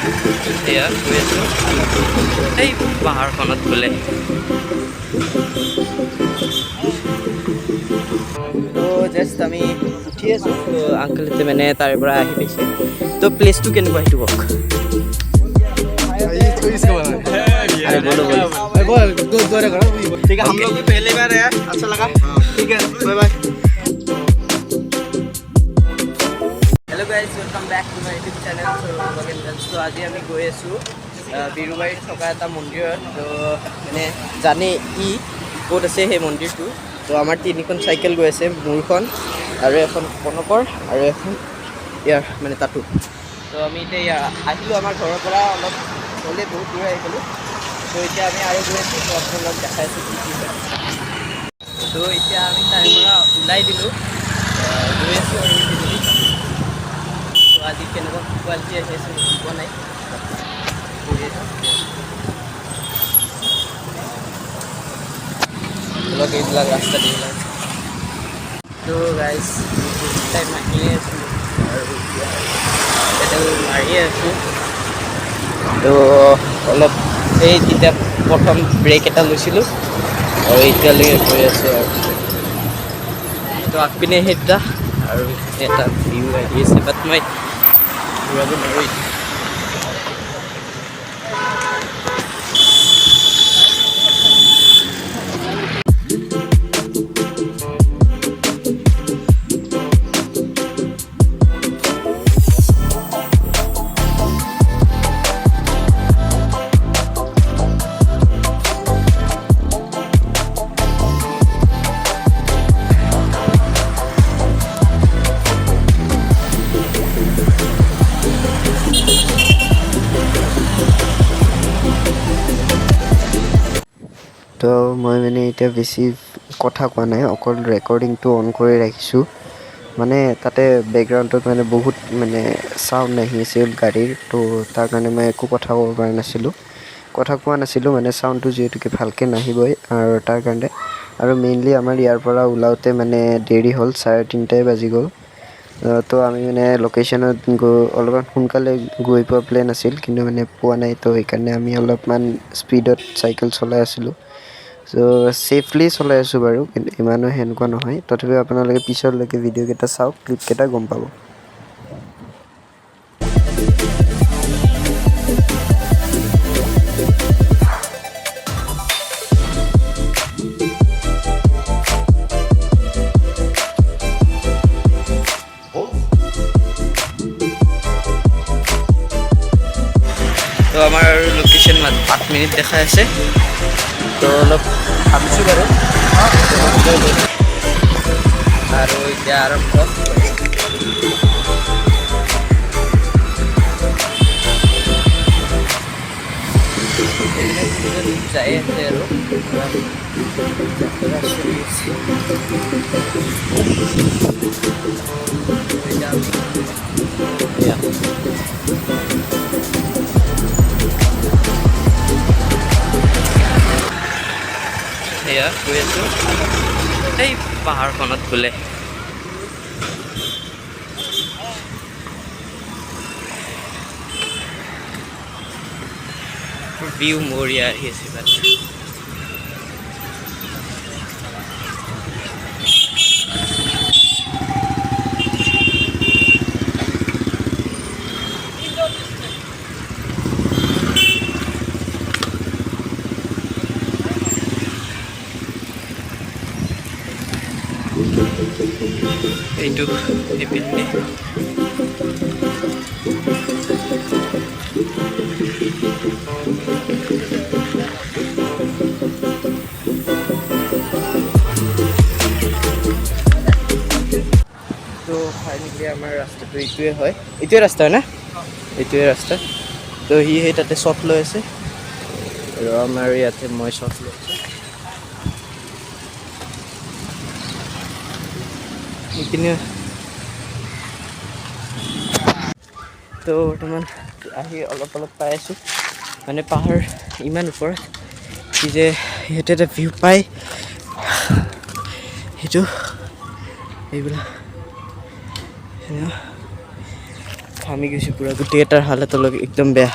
এয়া গৈ আছোঁ এই পাহাৰখনত বোলে। তো জাষ্ট আমি উঠি আছোঁ, তো আংকলতে মানে তাৰে পৰা আহি পাইছে। তো প্লেচটো কেনেকুৱা সেইটো কওক। अरे बोलो बोलो। ठीक है, हम लोग भी पहली बार है, अच्छा लगा। ठीक है, bye bye. Hello guys, welcome back to my YouTube channel Saurabh. तो আজি আমি গৈ আছোঁ বিৰুবাৰীত থকা এটা মন্দিৰত। তো মানে জানে ক'ত আছে সেই মন্দিৰটো। তো আমাৰ তিনিখন চাইকেল গৈ আছে, মোৰখন আৰু এখন কনকৰ আৰু এখন ইয়াৰ মানে তাতো। তো আমি এতিয়া আহিলোঁ আমাৰ ঘৰৰ পৰা অলপ হ'লে বহুত দূৰ আহি গ'লোঁ। তো এতিয়া আমি আৰু গৈ আছোঁ, তো আপোনালোকক দেখাই আছোঁ কি কি হয়। তো এতিয়া আমি তাৰে পৰা ওলাই দিলোঁ, গৈ আছোঁ আৰু তো আজি কেনেকুৱা কোৱালিটি আহি আছে পোৱা নাই। ধৰক এইবিলাক ৰাস্তা দিবিলাক। তো গাইজ টাইম আহিয়ে আছোঁ আৰু পেডেল মাৰিয়ে আছোঁ। তো অলপ এই তেতিয়া প্ৰথম ব্ৰেক এটা লৈছিলোঁ আৰু এতিয়ালৈকে গৈ আছোঁ আৰু। তো আগপিনে সেইটা আৰু এটা ভিউ আহি আছে, বাট মই ঘূৰাব নোৱাৰোঁ। তো মই মানে এতিয়া বেছি কথা কোৱা নাই, অকল ৰেকৰ্ডিংটো অন কৰি ৰাখিছোঁ। মানে তাতে বেকগ্ৰাউণ্ডত মানে বহুত মানে চাউণ্ড আহি আছিল গাড়ীৰ, তো তাৰ কাৰণে মই একো কথা ক'ব পৰা নাছিলোঁ, কথা কোৱা নাছিলোঁ মানে চাউণ্ডটো যিহেতুকে ভালকৈ নাহিবই আৰু তাৰ কাৰণে। আৰু মেইনলি আমাৰ ইয়াৰ পৰা ওলাওঁতে মানে দেৰি হ'ল, 3:30 বাজি গ'ল। তো আমি মানে লোকেশ্যনত অলপমান সোনকালে গৈ পোৱা প্লেন আছিল, কিন্তু মানে পোৱা নাই। তো সেইকাৰণে আমি অলপমান স্পীডত চাইকেল চলাই আছিলোঁ। চ' ছেফলি চলাই আছোঁ বাৰু, কিন্তু ইমানো সেনেকুৱা নহয়। তথাপিও আপোনালোকে পিছলৈকে ভিডিঅ'কেইটা চাওক, ক্লিপকেইটা গম পাব। তো আমাৰ লোকেশ্যন 8 মিনিট দেখাই আছে। তো অলপ ভাবিছোঁ বাৰু আৰু এতিয়া আৰম্ভ যাই আছে আৰু এয়া গৈ আছোঁ এই পাহাৰখনত বোলে। ভিউ মৰিয়া আহি আছে বাট এইটো এইপিনে তো ফাইনেলি আমাৰ ৰাস্তাটো এইটোৱে হয়, এইটোৱে ৰাস্তা হয় না, এইটোৱে ৰাস্তা। তো সি সেই তাতে শ্বট লৈ আছে আৰু আমাৰ ইয়াতে মই শ্বট লৈ আছোঁ। সেইখিনি তো বৰ্তমান আহি অলপ অলপ পাই আছোঁ, মানে পাহাৰ ইমান ওপৰত কি যে সিহঁতে এটা ভিউ পায় সেইটো এইবিলাক ঘামি গৈছোঁ পূৰা গোটেইকেইটাৰ হালত অলপ একদম বেয়া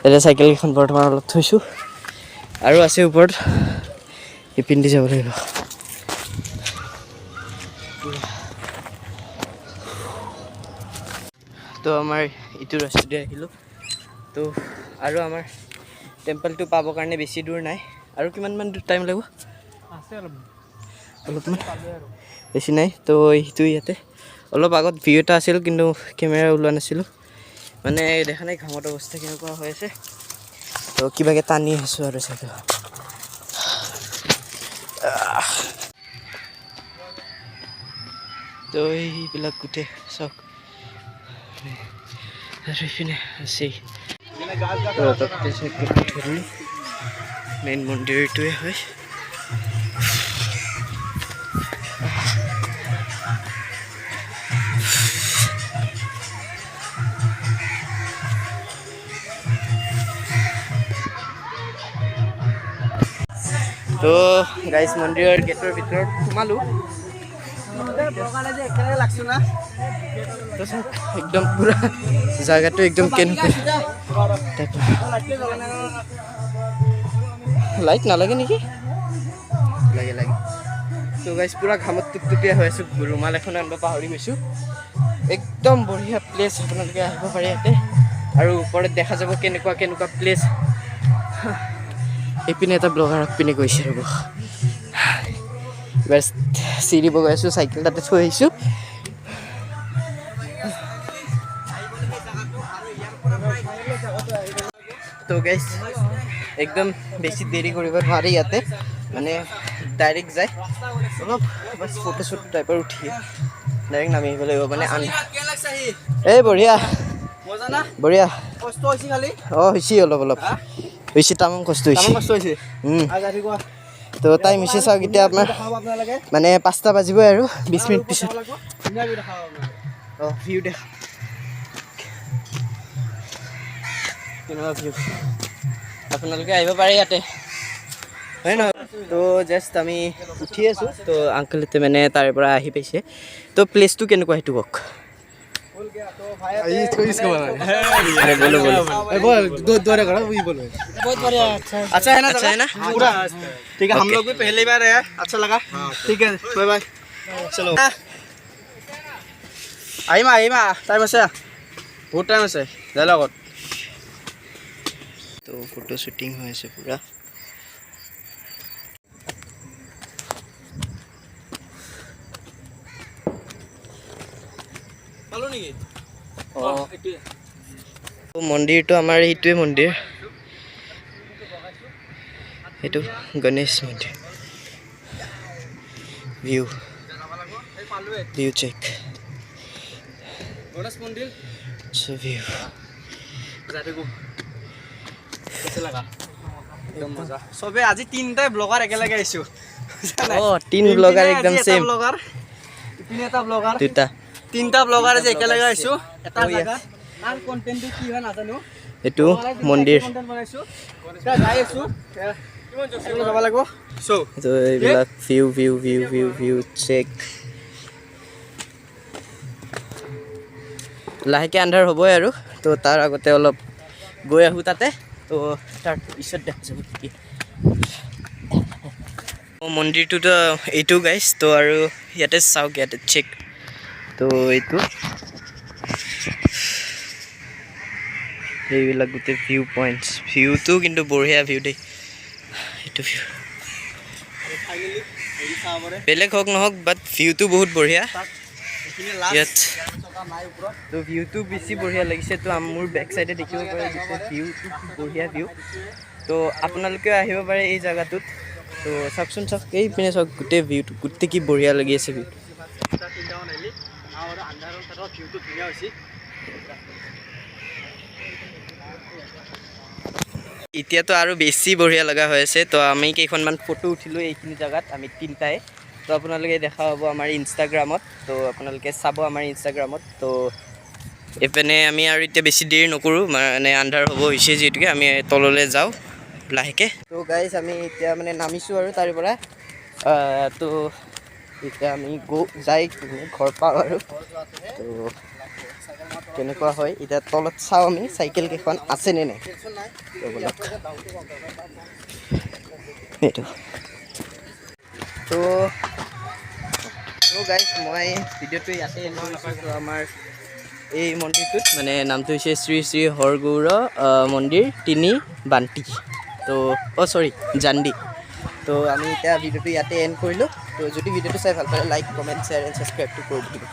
এতিয়া চাইকেলকেইখন বৰ্তমান অলপ থৈছোঁ আৰু আছে ওপৰত ইপিন্ধি যাব লাগিব তো আমাৰ ইটো ৰাস্তাতে আহিলোঁ তো আৰু আমাৰ টেম্পলটো পাবৰ কাৰণে বেছি দূৰ নাই আৰু কিমানমান টাইম লাগিব অলপমান বেছি নাই তো সেইটো ইয়াতে অলপ আগত ভিউ এটা আছিল কিন্তু কেমেৰা ওলোৱা নাছিলোঁ মানে দেখা নাই ঘামত অৱস্থা কেনেকুৱা হৈ আছে তো কিবাকৈ টানি আছোঁ আৰু চাইকেল তো এইবিলাক গোটেই চাওক আৰু এইপিনে আছেই মেইন মন্দিৰটোৱে হয় তো গাইজ মন্দিৰৰ গেটৰ ভিতৰত সোমালোঁ একদম পুৰা জাগাটো একদম কেনেকুৱা লাইট নালাগে নেকি লাগে লাগে তো গাইজ পুৰা ঘামত টুকটুকীয়া হৈ আছোঁ ৰুমাল এখন আনিব পাহৰি গৈছোঁ একদম বঢ়িয়া প্লেচ আপোনালোকে আহিব পাৰে ইয়াতে আৰু ওপৰত দেখা যাব কেনেকুৱা কেনেকুৱা প্লেচ এইপিনে এটা ব্লগাৰ আগপিনে গৈছে ৰ'ব এবাৰ চিৰি বগাই আছোঁ চাইকেল তাতে থৈ আহিছোঁ তো গাইজ একদম বেছি দেৰি কৰিব নোৱাৰি ইয়াতে মানে ডাইৰেক্ট যায় অলপ বাছ ফটোশ্বুট টাইপৰ উঠি ডাইৰেক্ট নামি আহিব লাগিব মানে এই বঢ়িয়া বঢ়িয়া অঁ হৈছে অলপ অলপ হৈছে তামাম কষ্ট হৈছে তো টাইম হৈছে চাওক এতিয়া আপোনাৰ মানে 5টা বাজিবই আৰু 20 মিনিট পিছত অঁ ভিউ দেখা কেনেকুৱা ভিউ আপোনালোকে আহিব পাৰে ইয়াতে হয় নহয় তো জাষ্ট আমি উঠি আছোঁ তো আংকলতে মানে তাৰে পৰা আহি পাইছে তো প্লেচটো কেনেকুৱা সেইটো কওক बोलो अच्छा है ना अच्छा है ना पूरा ठीक है हम लोग भी पहली बार आए अच्छा लगा ठीक है बाय बाय चलो आई मा टाइम আছে বহুত টাইম আছে যাই লগত তো ফটো শ্বুটিং হৈ আছে পুৰা পালো নেকি মন্দিৰটো আমাৰ এইটোৱে মন্দিৰ এইটো গণেশ মন্দিৰ ভিউ চেক गणेश मंदिर ভিউ जाते को कैसे लगा एकदम मजा सबे আজি তিনটাই ব্লগার একেলগে আইছো ও তিন ব্লগার একদম সেম ব্লগার ইপিনে এটা ব্লগার দুটা তিনটা ব্লগার যে একেলগে আইছো এটা জায়গা আর কন্টেন্টটো কি হয় নাজানো এটো মন্দিৰ কন্টেন্ট বনাইছো এটা যাই আছো কিমান জলদি যাব লাগিব সো তো এইবিলাক ভিউ চেক লাহেকে আন্ধাৰ হ'বই আৰু তো তাৰ আগতে অলপ গৈ আহোঁ তাতে তো তাৰ পিছত দেখা যাব কি মন্দিৰটোতো এইটো গাইছ তো আৰু ইয়াতে চাওক ইয়াতে চেক তো এইটো এইবিলাক গোটেই ভিউ পইণ্টছ ভিউটো কিন্তু বঢ়িয়া ভিউ দেই এইটো ভিউ ফাইনালি এই চাবৰে বেলেগ হওক নহওক বাট ভিউটো বহুত বঢ়িয়া এখিনি ইয়াত টকা নাই ওপৰত তো ভিউটো বেছি বঢ়িয়া লাগিছে তো মোৰ বেক চাইডে দেখিব পাৰে গোটেই ভিউটো বঢ়িয়া ভিউ তো আপোনালোকেও আহিব পাৰে এই জেগাটোত তো চাওকচোন চাওক এইপিনে চাওক গোটেই ভিউটো গোটেই কি বঢ়িয়া লাগি আছে ভিউ তিনটামান আহিলি আৰু আন্ধাৰৰ তাত ভিউটো ধুনীয়া হৈছে এতিয়াতো আৰু বেছি বঢ়িয়া লগা হৈ আছে তো আমি কেইখনমান ফটো উঠিলোঁ এইখিনি জেগাত আমি তিনিটাই তো আপোনালোকে দেখা পাব আমাৰ ইনষ্টাগ্ৰামত তো আপোনালোকে চাব আমাৰ ইনষ্টাগ্ৰামত তো এইপিনে আমি আৰু এতিয়া বেছি দেৰি নকৰোঁ মানে আন্ধাৰ হ'ব হৈছে যিহেতুকে আমি তললৈ যাওঁ লাহেকৈ তো গাইজ আমি এতিয়া মানে নামিছোঁ আৰু তাৰে পৰা তো এতিয়া আমি যাই ঘৰ পাওঁ আৰু তো কেনেকুৱা হয় এতিয়া তলত চাওঁ আমি চাইকেল কেইখন আছেনে নাই ব'লক এইটো তো গাইজ মই ভিডিঅ'টো ইয়াতে এণ্ড কৰিছোঁ আমাৰ এই মন্দিৰটোত মানে নামটো হৈছে শ্ৰী শ্ৰী হৰগৌৰ মন্দিৰ তিনি বান্তি তো চৰি জান্দি তো আমি এতিয়া ভিডিঅ'টো ইয়াতে এণ্ড কৰিলোঁ তো যদি ভিডিঅ'টো চাই ভাল পালে লাইক কমেণ্ট শ্বেয়াৰ এণ্ড ছাবস্ক্ৰাইবটো কৰি দিব